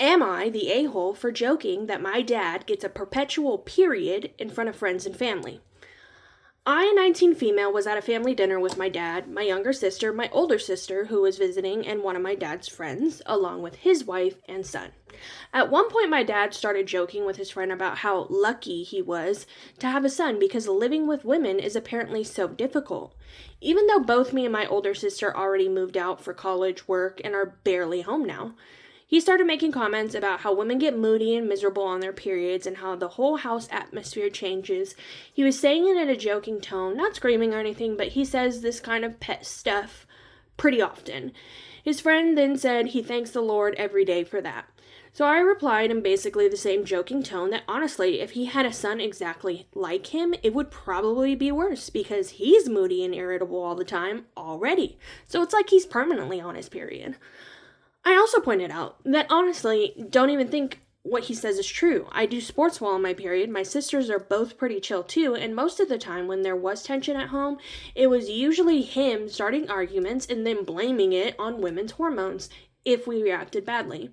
Am I the a-hole for joking that my dad gets a perpetual period in front of friends and family? I, a 19 female, was at a family dinner with my dad, my younger sister, my older sister, who was visiting, and one of my dad's friends, along with his wife and son. At one point, my dad started joking with his friend about how lucky he was to have a son because living with women is apparently so difficult. Even though both me and my older sister already moved out for college, work, and are barely home now. He started making comments about how women get moody and miserable on their periods and how the whole house atmosphere changes. He was saying it in a joking tone, not screaming or anything, but he says this kind of pet stuff pretty often. His friend then said he thanks the Lord every day for that. So I replied in basically the same joking tone that honestly, if he had a son exactly like him, it would probably be worse because he's moody and irritable all the time already. So it's like he's permanently on his period. I also pointed out that honestly, don't even think what he says is true. I do sports while on my period. My sisters are both pretty chill too, and most of the time when there was tension at home, it was usually him starting arguments and then blaming it on women's hormones if we reacted badly.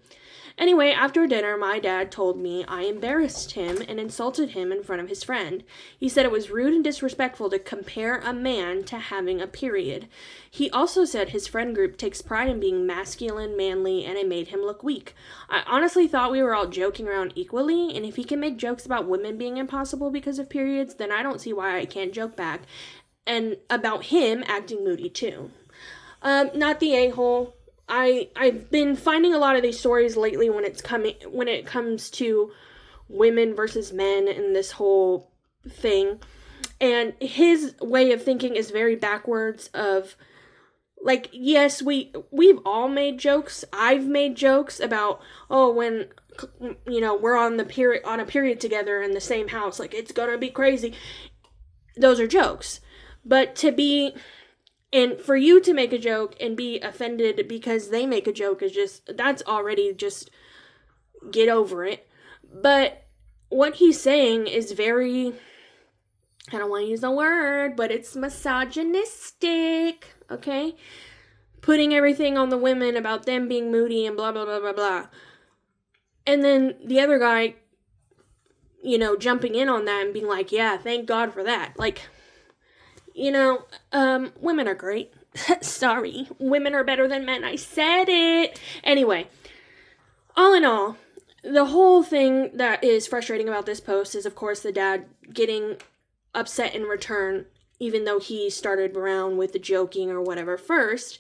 Anyway, after dinner, my dad told me I embarrassed him and insulted him in front of his friend. He said it was rude and disrespectful to compare a man to having a period. He also said his friend group takes pride in being masculine, manly, and it made him look weak. I honestly thought we were all joking around equally, and if he can make jokes about women being impossible because of periods, then I don't see why I can't joke back, and about him acting moody too. Not the a-hole. I've been finding a lot of these stories lately when it comes to women versus men and this whole thing. And his way of thinking is very backwards of, like, yes, we've all made jokes. I've made jokes about, oh, when, we're on a period together in the same house, like, it's gonna be crazy. Those are jokes. But and for you to make a joke and be offended because they make a joke that's already just, get over it. But what he's saying is very, I don't want to use the word, but it's misogynistic, okay? Putting everything on the women about them being moody and blah, blah, blah, blah, blah. And then the other guy, jumping in on that and being like, yeah, thank God for that. Like, women are great. Sorry. Women are better than men. I said it. Anyway, all in all, the whole thing that is frustrating about this post is, of course, the dad getting upset in return, even though he started around with the joking or whatever first.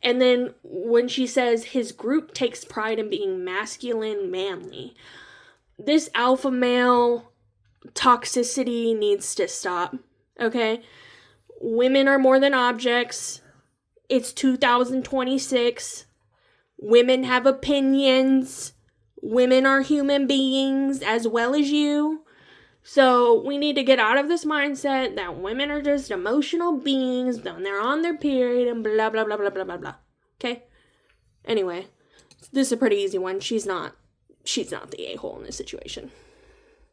And then when she says his group takes pride in being masculine, manly. This alpha male toxicity needs to stop, okay? Women are more than objects. It's 2026. Women have opinions. Women are human beings as well as you. So we need to get out of this mindset that women are just emotional beings and they're on their period and blah, blah, blah, blah, blah, blah, blah. Okay? Anyway, this is a pretty easy one. She's not the a-hole in this situation.